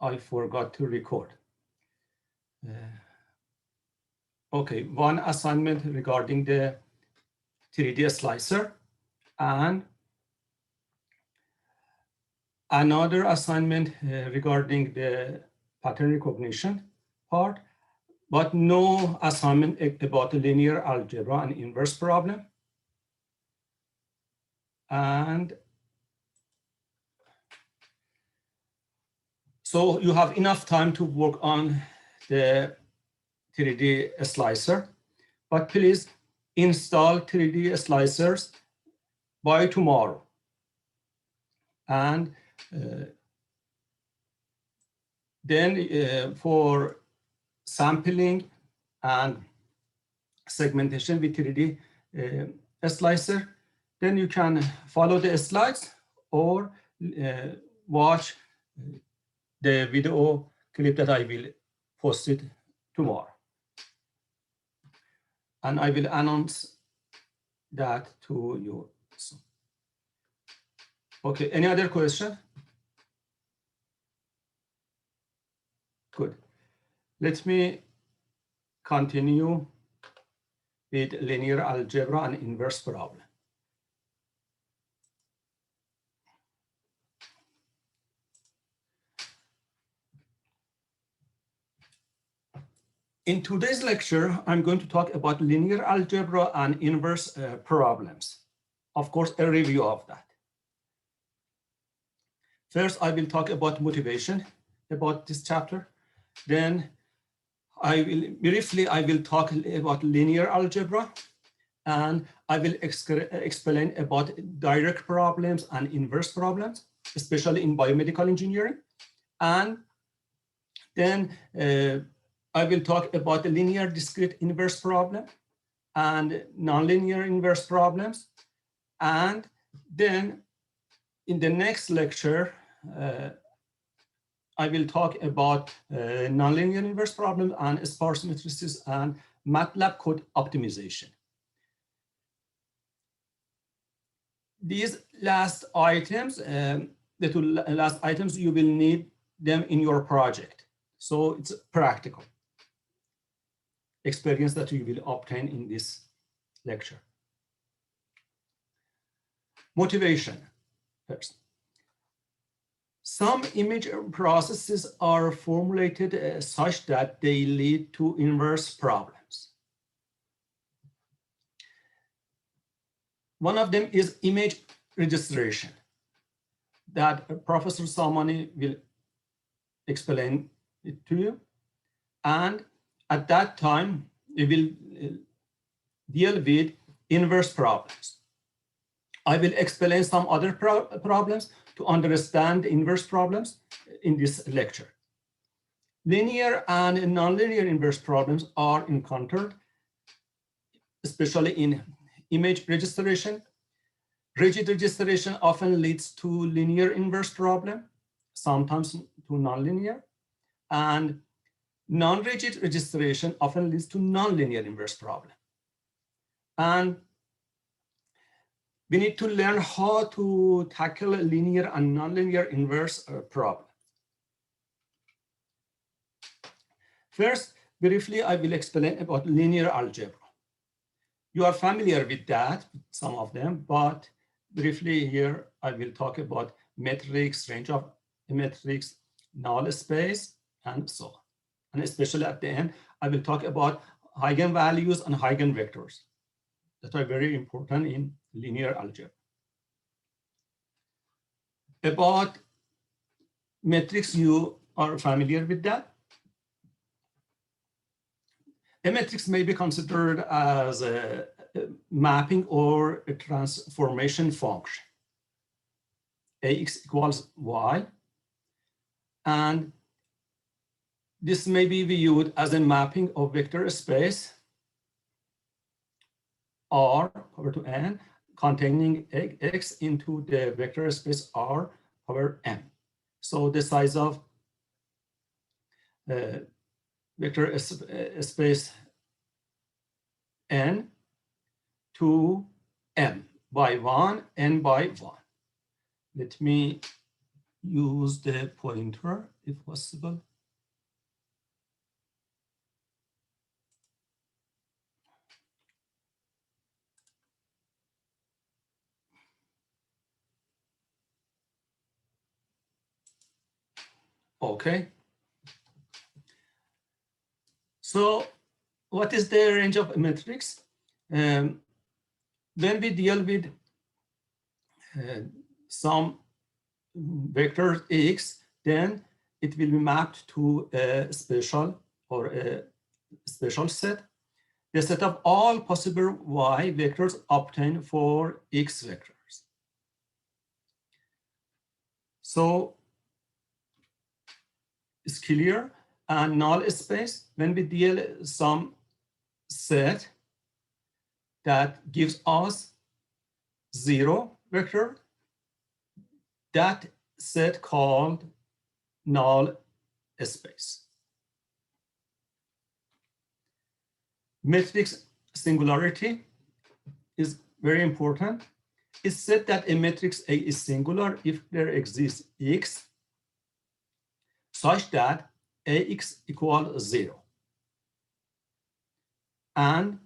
I forgot to record. Okay, one assignment regarding the 3D slicer and another assignment regarding the pattern recognition part, but no assignment about linear algebra and inverse problem. And so you have enough time to work on the 3D slicer, but please install 3D slicers by tomorrow. And then for sampling and segmentation with 3D slicer, then you can follow the slides or watch the video clip that I will post it tomorrow. And I will announce that to you. Okay, any other question? Good. Let me continue with linear algebra and inverse problem. In today's lecture, I'm going to talk about linear algebra and inverse problems. Of course, a review of that. First, I will talk about motivation about this chapter. Then I will talk about linear algebra, and I will explain about direct problems and inverse problems, especially in biomedical engineering. And then I will talk about the linear discrete inverse problem and nonlinear inverse problems. And then in the next lecture, I will talk about nonlinear inverse problem and sparse matrices and MATLAB code optimization. These last items, the two last items, you will need them in your project. So it's practical experience that you will obtain in this lecture. Motivation first. Some image processes are formulated such that they lead to inverse problems. One of them is image registration that Professor Salmani will explain it to you. And at that time, we will deal with inverse problems. I will explain some other problems to understand inverse problems in this lecture. Linear and nonlinear inverse problems are encountered, especially in image registration. Rigid registration often leads to linear inverse problem, sometimes to nonlinear, and non-rigid registration often leads to nonlinear inverse problem. And we need to learn how to tackle linear and nonlinear inverse problem. First, briefly, I will explain about linear algebra. You are familiar with that, some of them, but briefly here, I will talk about metrics, range of metrics, null space, and so on. And especially at the end, I will talk about eigenvalues and eigenvectors that are very important in linear algebra. About metrics, you are familiar with that. A matrix may be considered as a mapping or a transformation function. Ax equals y. And this may be viewed as a mapping of vector space R power to n containing x into the vector space R power n. So the size of vector space n to m by 1, n by 1. Let me use the pointer if possible. Okay. So what is the range of metrics? When we deal with some vector x, then it will be mapped to a special or a special set, the set of all possible y vectors obtained for x vectors. So it's clear. And null space, when we deal some set that gives us 0 vector, that set called null space. Matrix singularity is very important. It's said that a matrix A is singular if there exists X such that AX equals 0. And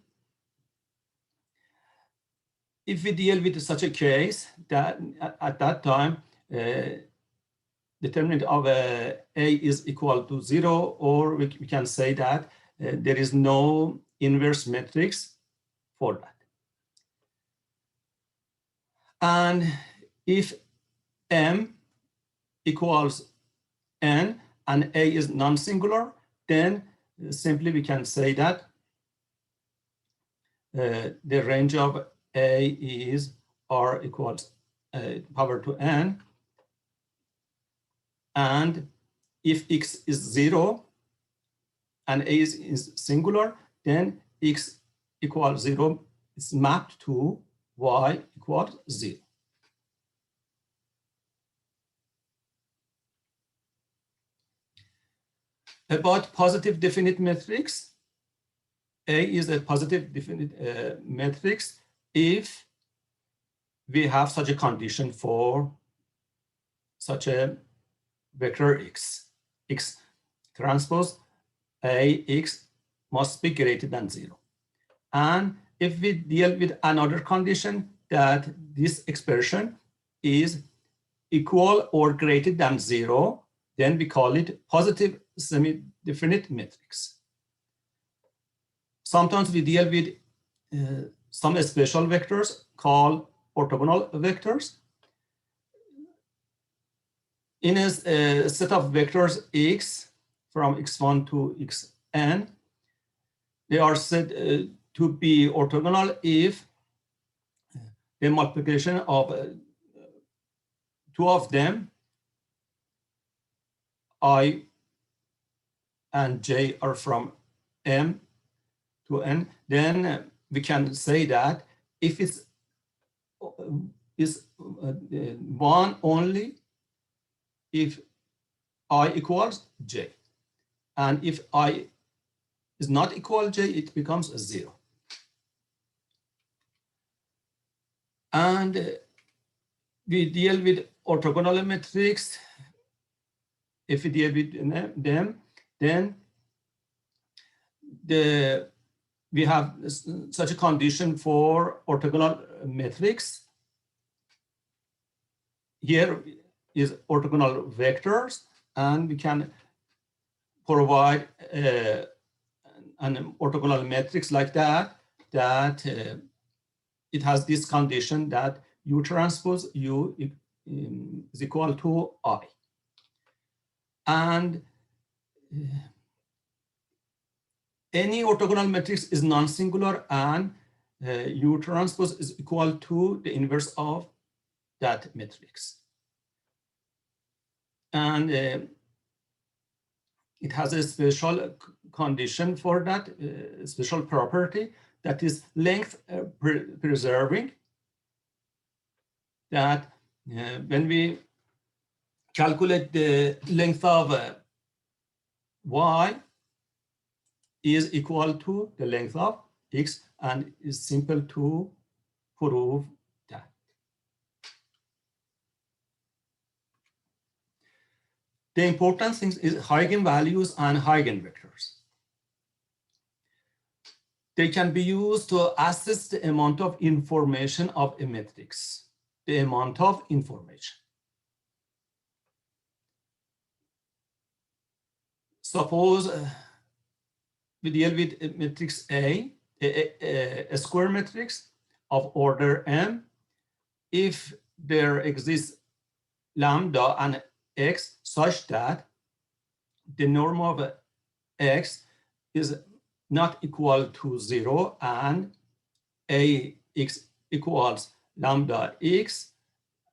if we deal with such a case, that at that time, determinant of A is equal to 0, or we can say that there is no inverse matrix for that. And if M equals N and A is non-singular, then simply we can say that the range of A is R equals power to N. And if X is 0 and A is singular, then X equals 0 is mapped to Y equals 0. About positive definite matrix, A is a positive definite matrix if we have such a condition for such a vector X. X transpose AX must be greater than 0. And if we deal with another condition that this expression is equal or greater than 0, then we call it positive semi-definite matrix. Sometimes we deal with some special vectors called orthogonal vectors. In a set of vectors x from x1 to xn, they are said to be orthogonal if the multiplication of two of them, I and j, are from m to n. Then we can say that if it's one only if I equals j, and if I is not equal j, it becomes a 0. And we deal with orthogonal matrix. If we deal with them, then we have such a condition for orthogonal matrix. Here is orthogonal vectors, and we can provide an orthogonal matrix like that, it has this condition that U transpose U is equal to I. And any orthogonal matrix is non-singular, and U transpose is equal to the inverse of that matrix. And it has a special condition for that, special property, that is length preserving, that when we calculate the length of y is equal to the length of x, and is simple to prove that. The important thing is eigenvalues and eigenvectors. They can be used to assess the amount of information of a matrix, the amount of information. Suppose we deal with a matrix a square matrix of order m. If there exists lambda and x such that the norm of x is not equal to 0 and ax equals lambda x,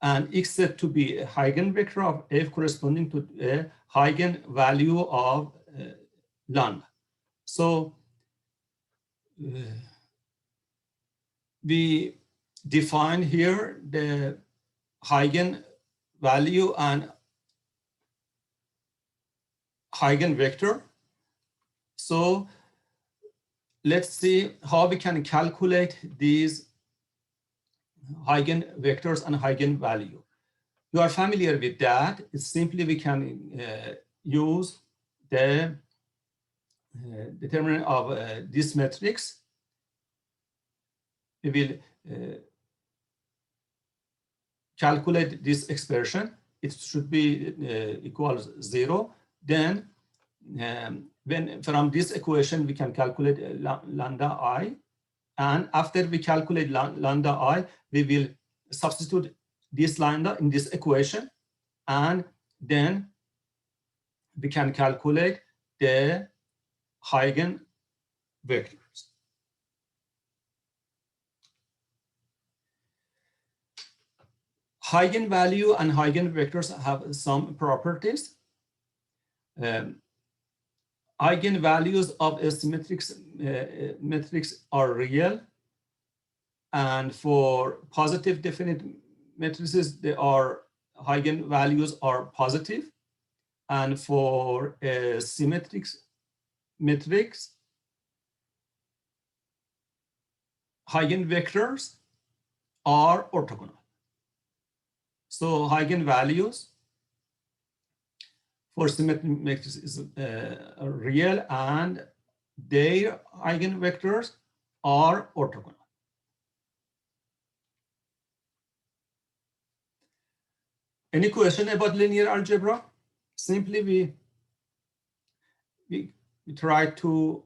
and x said to be a eigenvector of f corresponding to a eigenvalue of lambda. So we define here the eigenvalue and eigenvector. So let's see how we can calculate these eigenvectors and eigenvalue. You are familiar with that. It's simply we can use the determinant of this matrix. We will calculate this expression. It should be equals 0. Then when from this equation we can calculate lambda I, and after we calculate lambda I, we will substitute this lambda in this equation, and then we can calculate the eigenvectors. Eigenvalue and eigenvectors have some properties. Eigenvalues of a symmetric matrix are real, and for positive definite matrices, eigenvalues are positive, and for a symmetric matrix, eigenvectors are orthogonal. So eigenvalues for symmetric matrix is real, and their eigenvectors are orthogonal. Any question about linear algebra? Simply we try to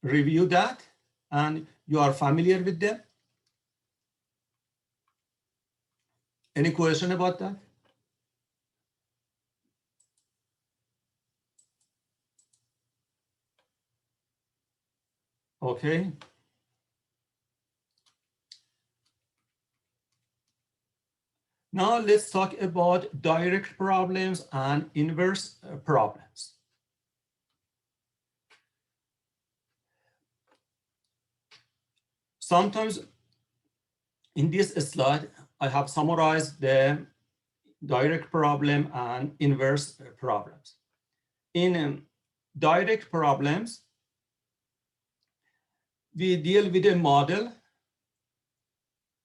review that, and you are familiar with them. Any question about that? Okay. Now let's talk about direct problems and inverse problems. Sometimes in this slide, I have summarized the direct problem and inverse problems. In direct problems, we deal with a model.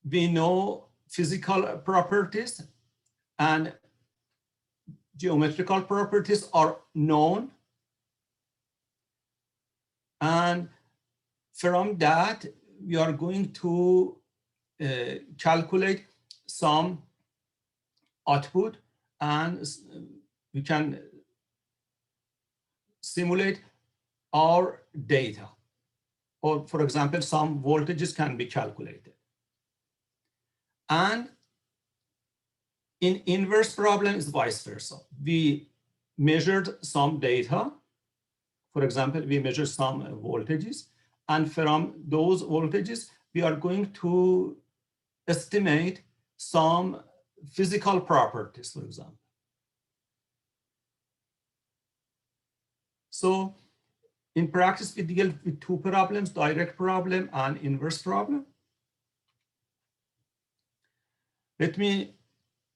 We know physical properties and geometrical properties are known. And from that, we are going to calculate some output, and we can simulate our data. Or for example, some voltages can be calculated. And in inverse problem is vice versa. We measured some data. For example, we measured some voltages, and from those voltages, we are going to estimate some physical properties, for example. So in practice, we deal with two problems, direct problem and inverse problem. Let me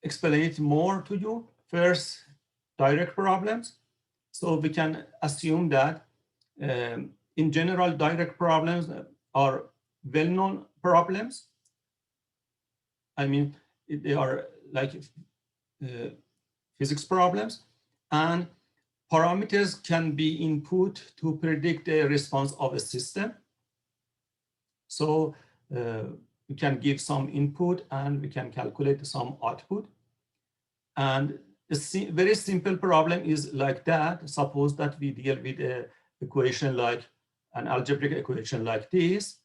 explain it more to you. First, direct problems. So we can assume that in general, direct problems are well-known problems. I mean, they are like physics problems, and parameters can be input to predict the response of a system. So we can give some input and we can calculate some output. And a very simple problem is like that. Suppose that we deal with an equation like an algebraic equation like this,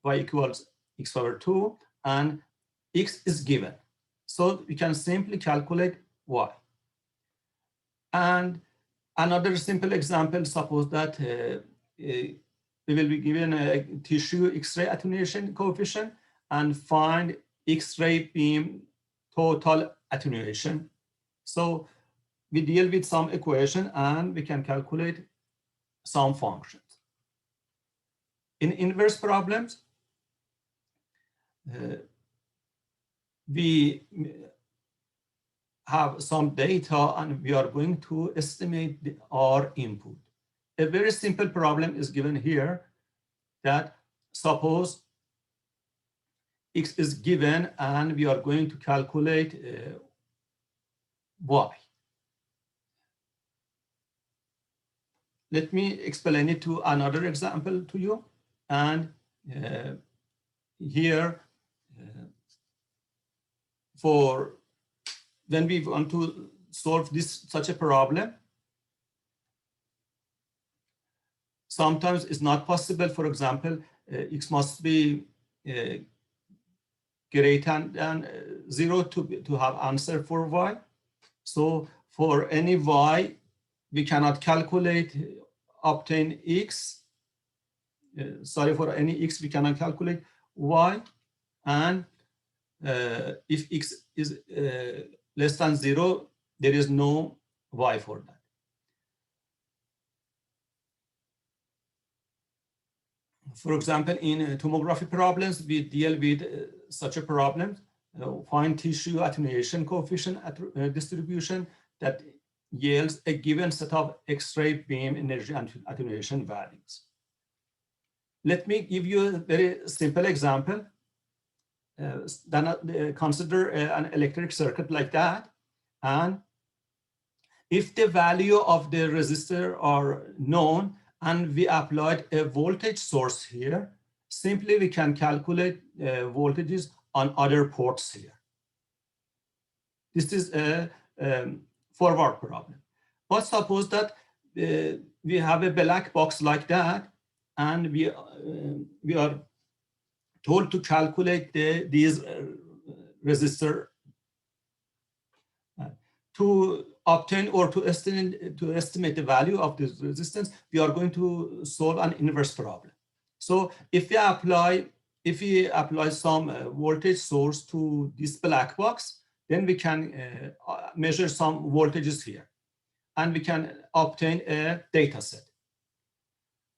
y equals x power 2, and x is given. So we can simply calculate y. And another simple example, suppose that we will be given a tissue X-ray attenuation coefficient and find X-ray beam total attenuation. So we deal with some equation and we can calculate some functions. In inverse problems, we have some data and we are going to estimate our input. A very simple problem is given here, that suppose x is given and we are going to calculate y. Let me explain it to another example to you. And here, for when we want to solve such a problem, sometimes it's not possible. For example, x must be greater than 0 to have answer for y. So for any y, we cannot calculate, obtain x. For any x, we cannot calculate y. And if x is less than 0, there is no y for that. For example, in tomography problems, we deal with such a problem, find tissue attenuation coefficient distribution that yields a given set of X-ray beam energy attenuation values. Let me give you a very simple example. Then consider an electric circuit like that. And if the value of the resistor are known and we applied a voltage source here, simply we can calculate voltages on other ports here. This is a forward problem. But suppose that we have a black box like that, and we are told to calculate these resistor to obtain or to estimate the value of this resistance. We are going to solve an inverse problem. So if we apply some voltage source to this black box, then we can measure some voltages here, and we can obtain a data set.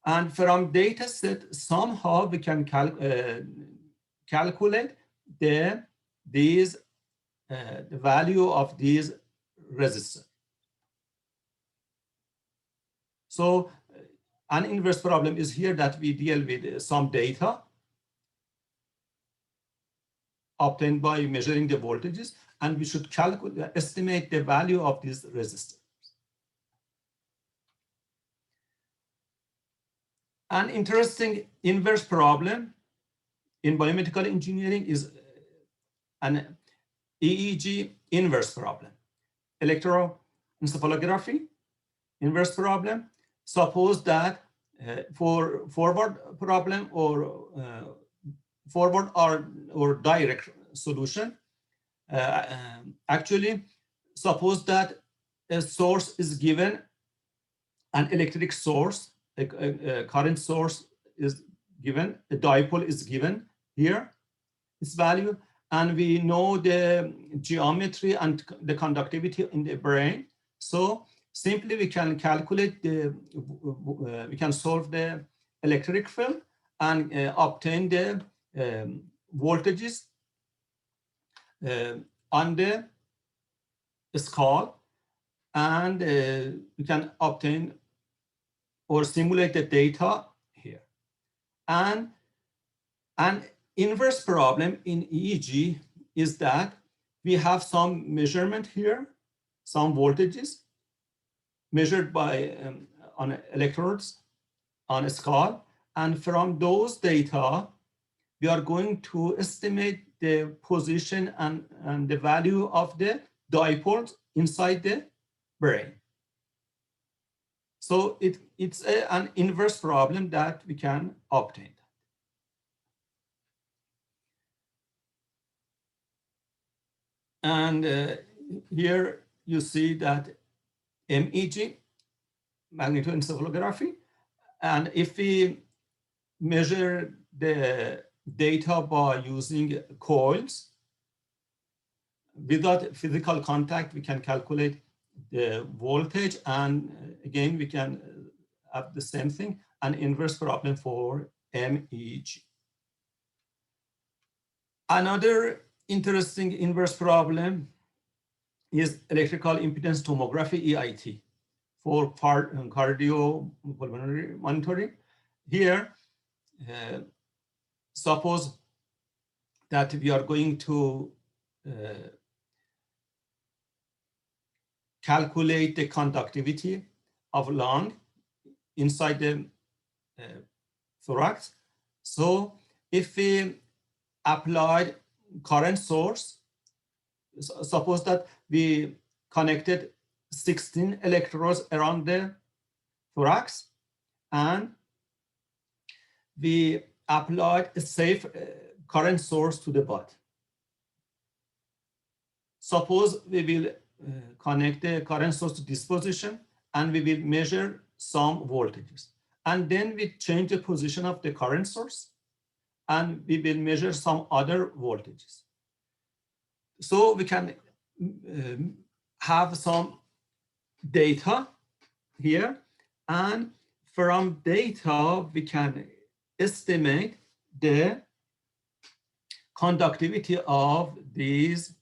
And from data set, somehow we can calculate the value of these resistors. So an inverse problem is here that we deal with some data obtained by measuring the voltages, and we should estimate the value of these resistors. An interesting inverse problem in biomedical engineering is an EEG inverse problem. Electroencephalography inverse problem. Suppose that for forward problem or forward or direct solution, actually suppose that a source is given, an electric source, a current source is given, a dipole is given here, its value, and we know the geometry and the conductivity in the brain. So simply we can calculate we can solve the electric field and obtain the voltages on the skull, and we can obtain or simulate the data here. And an inverse problem in EEG is that we have some measurement here. some voltages measured by on electrodes on a scale, and from those data, we are going to estimate the position and the value of the dipoles inside the brain. So it's an inverse problem that we can obtain. And here you see that MEG, magnetoencephalography, and if we measure the data by using coils, without physical contact, we can calculate the voltage, and again, we can have the same thing, an inverse problem for MEG. Another interesting inverse problem is electrical impedance tomography, EIT, for cardiopulmonary monitoring. Here, suppose that we are going to calculate the conductivity of lung inside the thorax. So if we applied current source, suppose that we connected 16 electrodes around the thorax, and we applied a safe current source to the body. Suppose we will connect the current source to this position, and we will measure some voltages. And then we change the position of the current source, and we will measure some other voltages. So we can have some data here, and from data we can estimate the conductivity of these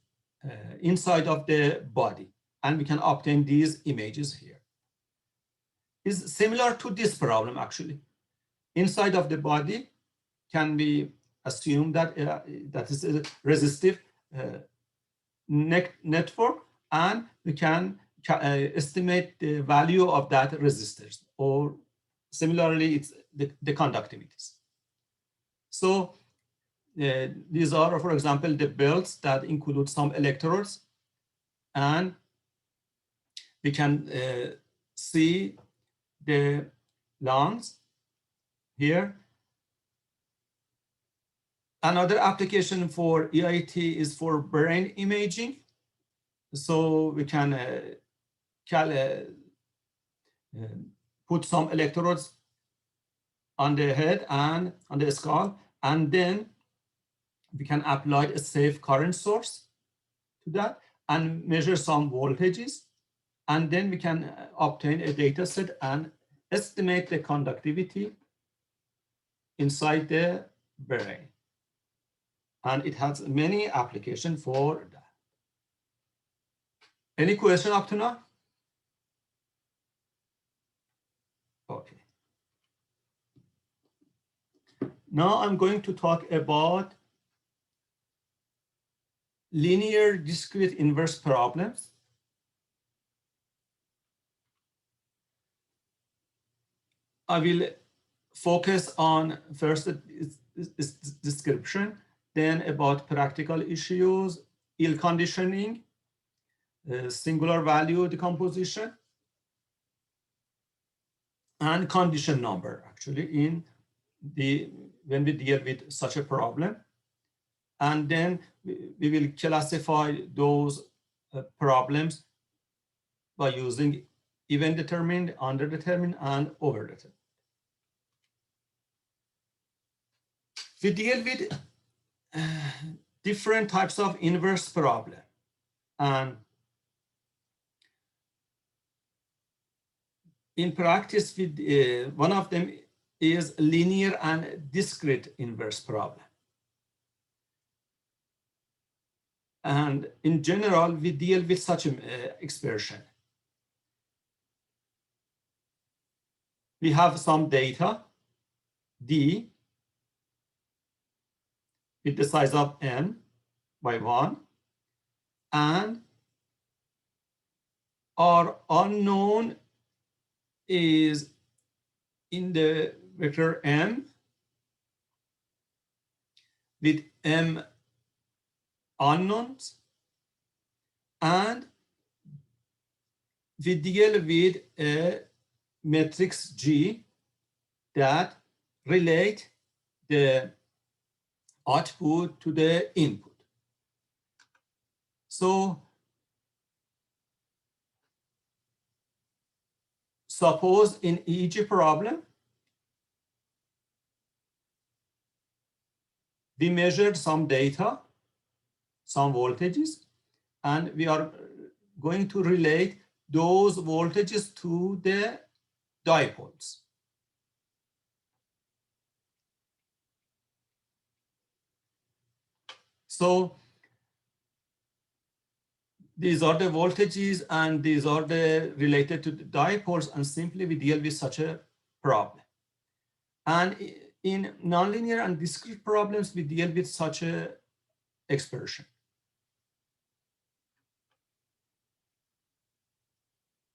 inside of the body, and we can obtain these images here. It's similar to this problem actually. Inside of the body, can we assume that that is a resistive network, and we can estimate the value of that resistors, or similarly, it's the conductivities. So these are, for example, the belts that include some electrodes, and we can see the lungs here. Another application for EIT is for brain imaging. So we can put some electrodes on the head and on the skull, and then we can apply a safe current source to that and measure some voltages, and then we can obtain a data set and estimate the conductivity inside the brain. And it has many applications for that. Any question up to now? Okay. Now I'm going to talk about linear discrete inverse problems. I will focus on first this description, then about practical issues, ill conditioning, singular value decomposition, and condition number actually when we deal with such a problem. And then we will classify those problems by using event determined, underdetermined, and overdetermined. We deal with different types of inverse problem, and in practice, one of them is linear and discrete inverse problem. And in general, we deal with such an expression. We have some data, D, with the size of n by 1, and our unknown is in the vector m with m unknowns, and we deal with a matrix G that relate the output to the input. So suppose in each problem, we measured some data, some voltages, and we are going to relate those voltages to the dipoles. So these are the voltages and these are the related to the dipoles, and simply we deal with such a problem. And in nonlinear and discrete problems, we deal with such a expression.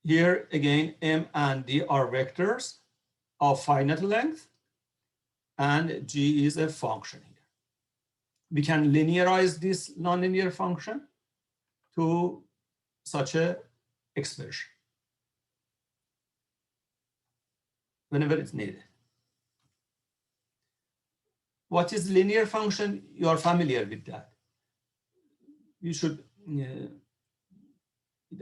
Here again, M and D are vectors of finite length, and G is a function here. We can linearize this nonlinear function to such a expression whenever it's needed. What is linear function? You are familiar with that. You should, it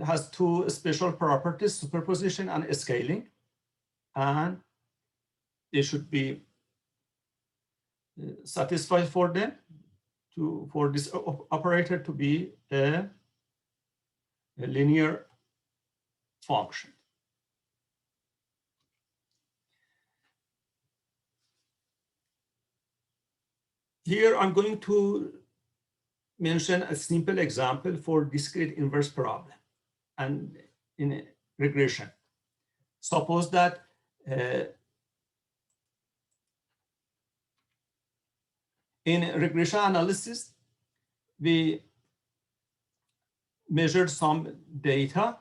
has two special properties, superposition and scaling, and they should be satisfied for them for this operator to be a linear function. Here I'm going to mention a simple example for discrete inverse problem and in regression. Suppose that in regression analysis, we measured some data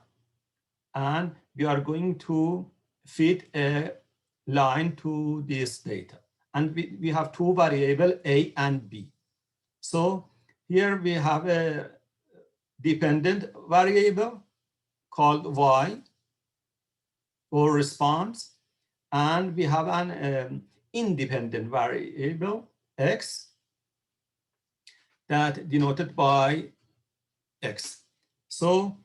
and we are going to fit a line to this data. And we have two variables, A and B. So here we have a dependent variable called Y or response, and we have an independent variable X that denoted by X. So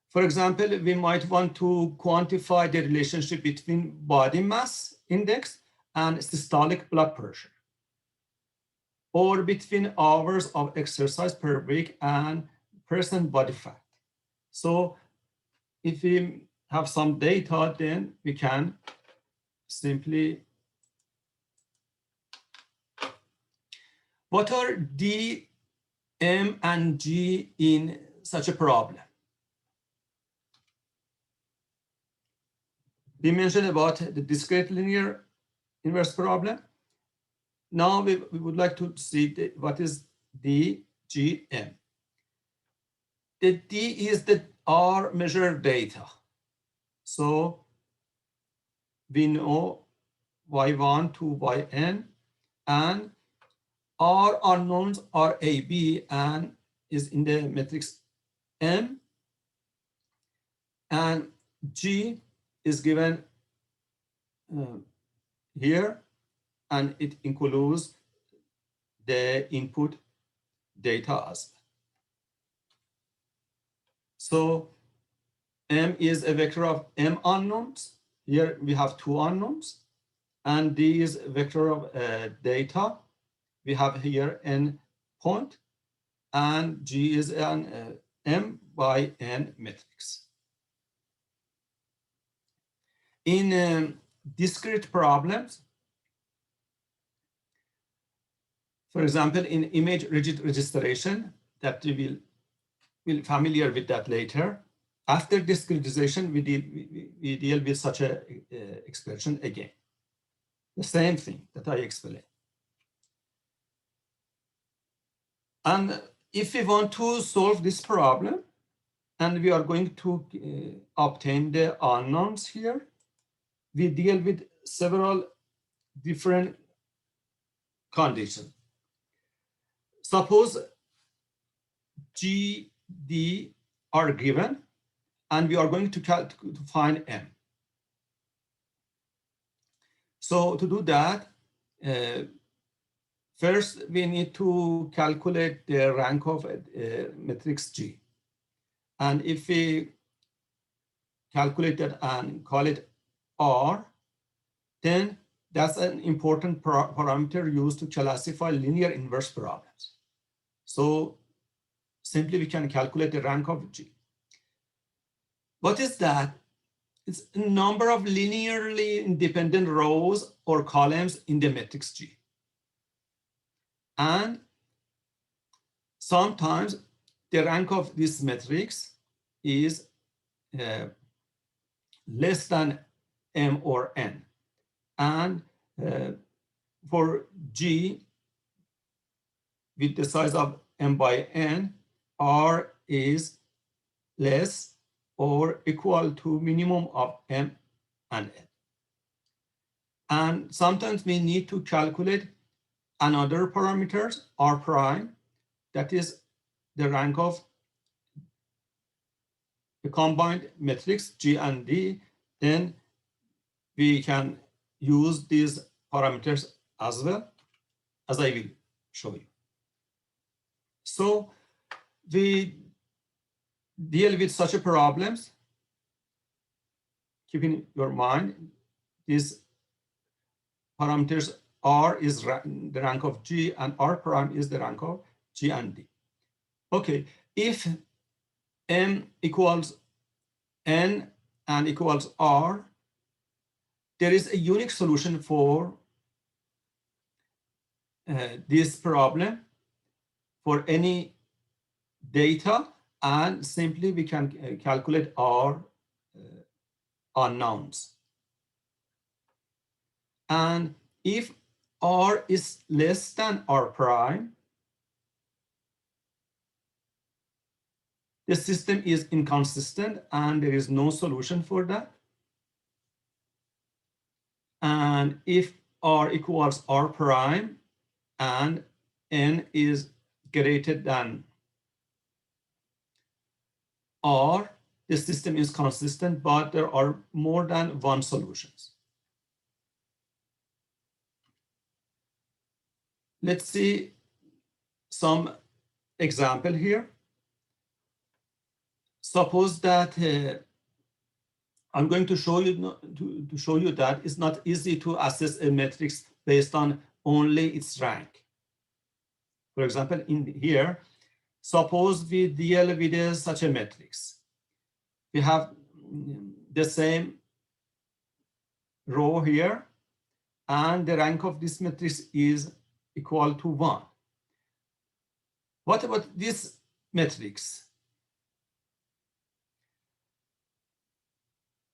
for example, we might want to quantify the relationship between body mass index and systolic blood pressure, or between hours of exercise per week and percent body fat. So if we have some data, then we can simply, what are D, M, and G in such a problem? We mentioned about the discrete linear inverse problem. Now we would like to see what is D, G, M. The D is the R measured data. So we know Y1 to Yn, and R unknowns are AB and is in the matrix M, and G is given here, and it includes the input data as well. So M is a vector of M unknowns. Here we have two unknowns, and D is a vector of data. We have here N point, and G is an M by N matrix. In discrete problems, for example, in image rigid registration, that we will be familiar with that later. After discretization, we deal with such a expression again. The same thing that I explained. And if we want to solve this problem, and we are going to obtain the unknowns here. We deal with several different conditions. Suppose G, D are given, and we are going to find M. So to do that, first we need to calculate the rank of matrix G. And if we calculate it and call it R, then that's an important parameter used to classify linear inverse problems. So simply we can calculate the rank of G. What is that? It's a number of linearly independent rows or columns in the matrix G. And sometimes the rank of this matrix is less than M or N. And for G, with the size of M by N, R is less or equal to minimum of M and N. And sometimes we need to calculate another parameters, R prime, that is the rank of the combined matrix G and D. Then we can use these parameters as well, as I will show you. So we deal with such a problems, keeping your mind, these parameters R is the rank of G and R prime is the rank of G and D. Okay, if M equals N and equals R, there is a unique solution for this problem for any data, and simply we can calculate our unknowns. And if R is less than R prime, the system is inconsistent and there is no solution for that. And if R equals R prime and N is greater than R, the system is consistent, but there are more than one solutions. Let's see some example here. Suppose that I'm going to show you to show you that it's not easy to assess a matrix based on only its rank. For example, in here, suppose we deal with such a matrix. We have the same row here, and the rank of this matrix is equal to 1. What about this matrix?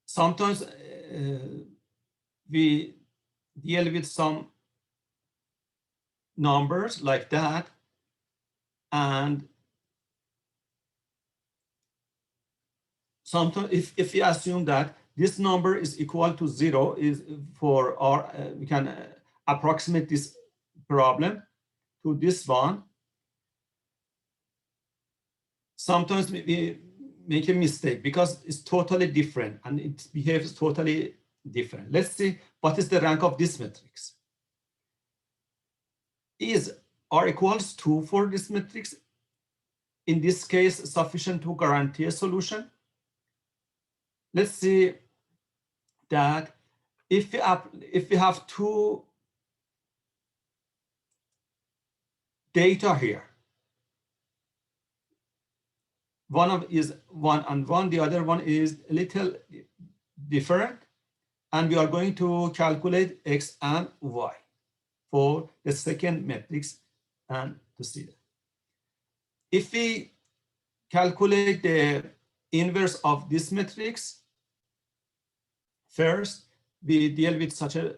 Sometimes we deal with some numbers like that, and sometimes if we assume that this number is equal to 0 is for our, we can approximate this problem to this one. Sometimes we make a mistake because it's totally different and it behaves totally different. Let's see what is the rank of this matrix. Is R equals 2 for this matrix, in this case, sufficient to guarantee a solution? Let's see that if we have two data here, one of is 1 and 1, the other one is a little different, and we are going to calculate X and Y for the second matrix and to see that. If we calculate the inverse of this matrix, first we deal with such a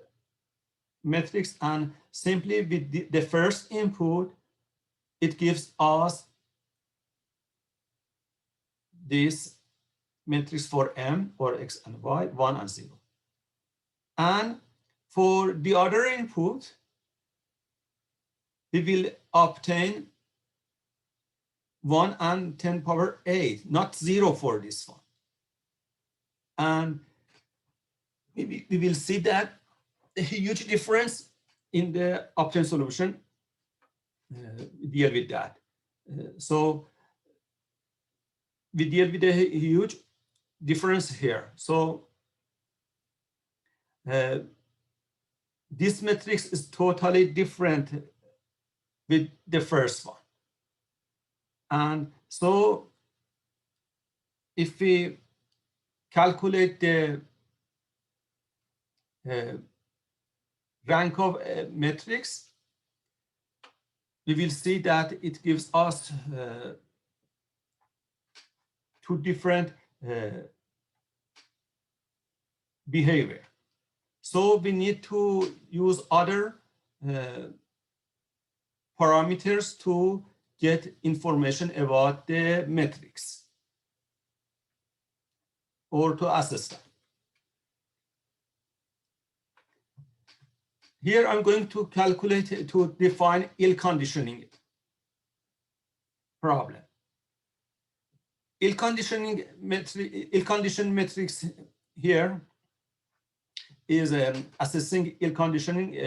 matrix, and simply with the first input, it gives us this matrix for M or X and Y, 1 and 0. And for the other input, we will obtain 1 and 10 power 8, not 0 for this one. And we will see that a huge difference in the obtained solution deal with that. So we deal with a huge difference here. So this matrix is totally different with the first one. And so if we calculate the rank of a matrix, we will see that it gives us two different behavior. So we need to use other parameters to get information about the matrix or to assess them. Here I'm going to calculate, to define ill conditioning problem. Ill conditioned matrix here is assessing ill conditioning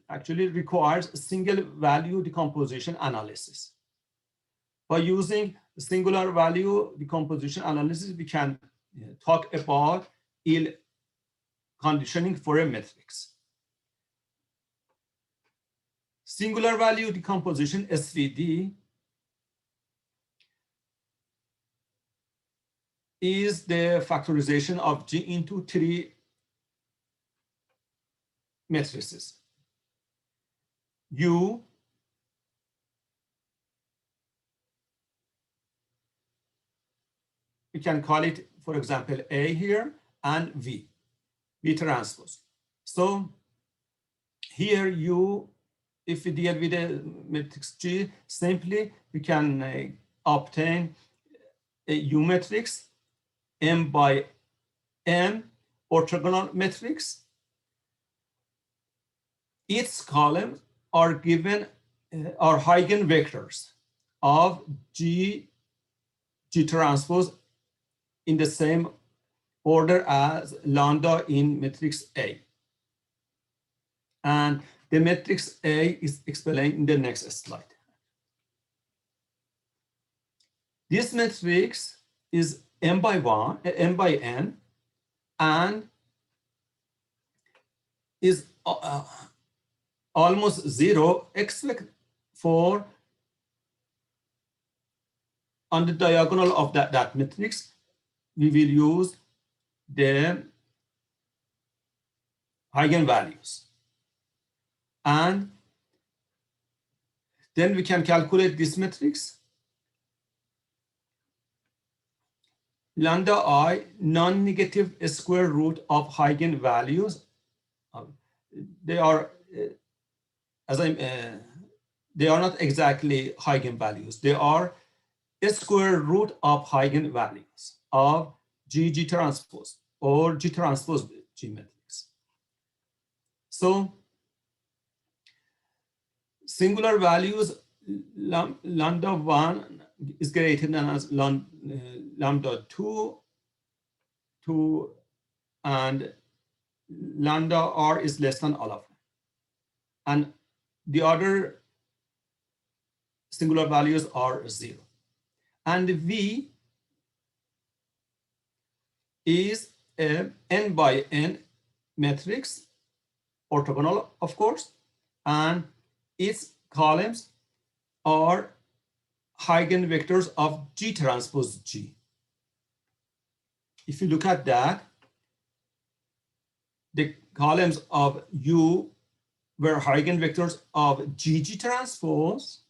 actually requires single value decomposition analysis. By using singular value decomposition analysis, we can talk about ill conditioning for a matrix. Singular value decomposition, SVD, is the factorization of G into 3 matrices. U, we can call it, for example, A here, and V transpose. So here U, if we deal with a matrix G, simply we can obtain a U matrix, M by M orthogonal matrix. Its columns are given are eigenvectors of G transpose in the same order as lambda in matrix A. And the matrix A is explained in the next slide. This matrix is M by N, and is almost 0, except for on the diagonal of that matrix, we will use the eigenvalues. And then we can calculate this matrix. Lambda I, non-negative square root of eigenvalues. They are, they are not exactly eigenvalues. They are a square root of eigenvalues of G transpose or G transpose G matrix. So singular values, lambda 1 is greater than as lambda 2, and lambda R is less than all of them. And the other singular values are 0. And V is a N by N matrix, orthogonal, of course, and its columns are eigenvectors of G transpose G. If you look at that, the columns of U were eigenvectors of G transpose,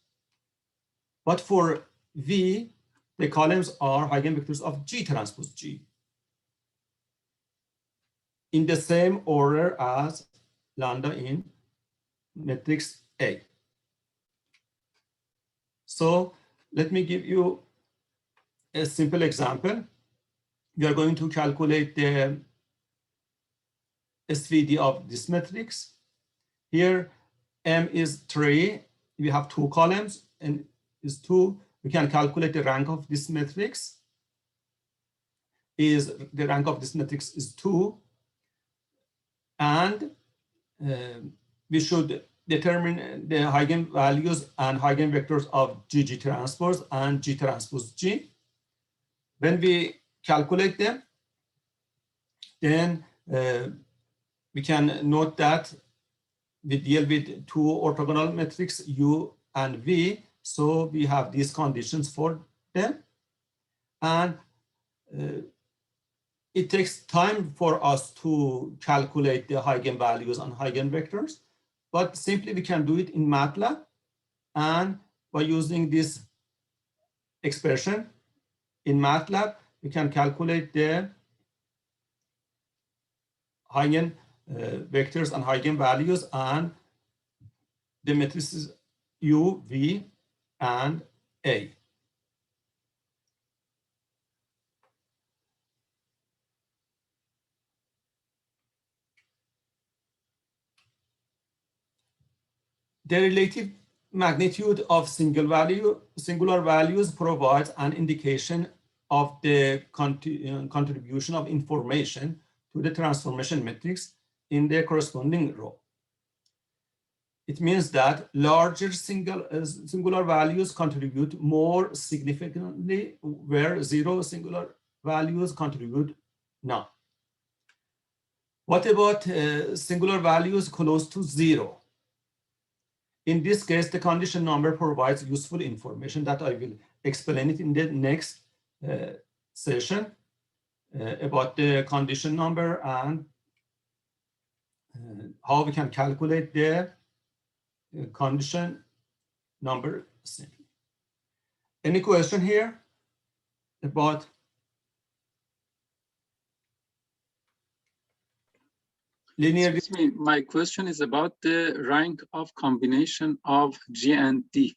but for V, the columns are eigenvectors of G transpose G in the same order as lambda in matrix A. So let me give you a simple example. We are going to calculate the SVD of this matrix. Here, M is 3. We have 2 columns, and is 2. We can calculate the rank of this matrix. The rank of this matrix is 2. And we should determine the eigenvalues and eigenvectors of GG transpose and G transpose G. When we calculate them, then we can note that we deal with 2 orthogonal matrices U and V. So we have these conditions for them. And it takes time for us to calculate the eigenvalues and eigenvectors, but simply we can do it in MATLAB. And by using this expression in MATLAB, we can calculate the eigenvectors and eigenvalues and the matrices U, V, and A. The relative magnitude of singular values provides an indication of the contribution of information to the transformation matrix in the corresponding row. It means that larger singular values contribute more significantly, where 0 singular values contribute none. What about singular values close to 0? In this case, the condition number provides useful information that I will explain it in the next session about the condition number and how we can calculate the condition number simply. Any question here about? Linear. Excuse me, my question is about the rank of combination of G and D.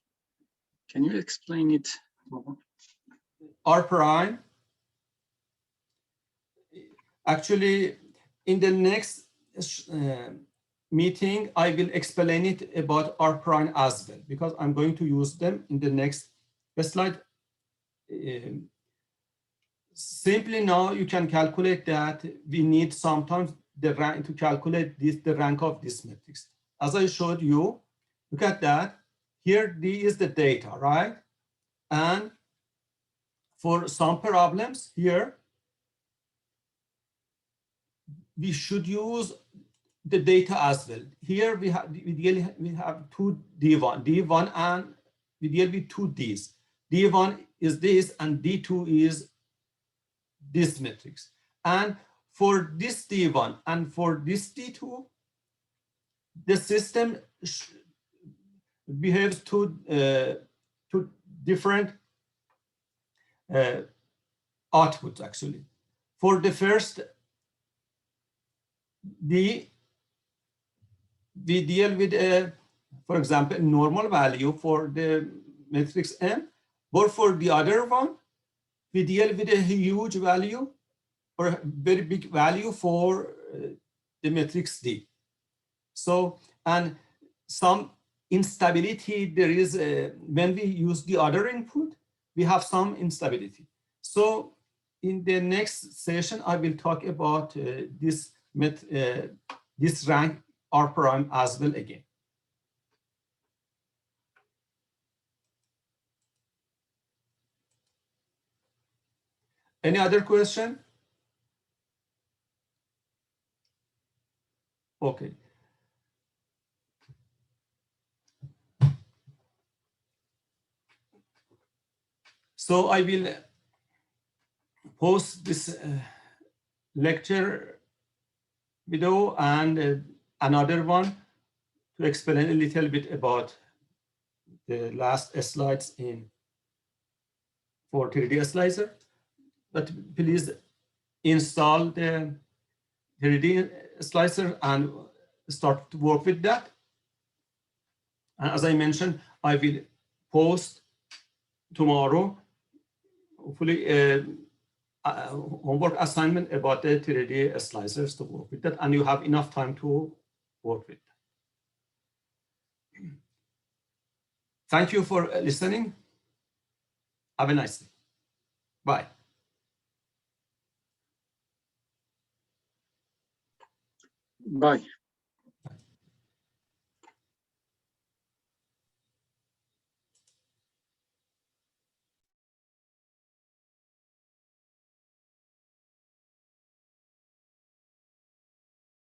Can you explain it more? R prime. Actually, in the next meeting, I will explain it about R prime as well, because I'm going to use them in the next slide. Simply now you can calculate that we need sometimes the rank to calculate the rank of this matrix. As I showed you, look at that. Here, D is the data, right? And for some problems here, we should use the data as well. Here we have two D1, and we deal with 2 Ds. D1 is this, and D2 is this matrix. And for this D1 and for this D2, the system behaves to different outputs actually. For the first D, we deal with for example, normal value for the matrix M, but for the other one, we deal with a huge value or a very big value for the matrix D. So, and some instability there is when we use the other input, we have some instability. So in the next session, I will talk about this rank R prime as well again. Any other question? Okay. So I will post this lecture video and another one to explain a little bit about the last slides for 3D slicer. But please install the 3D slicer and start to work with that. And as I mentioned, I will post tomorrow hopefully homework assignment about the 3D slicers to work with that, and you have enough time to work with that. Thank you for listening. Have a nice day. Bye. Bye.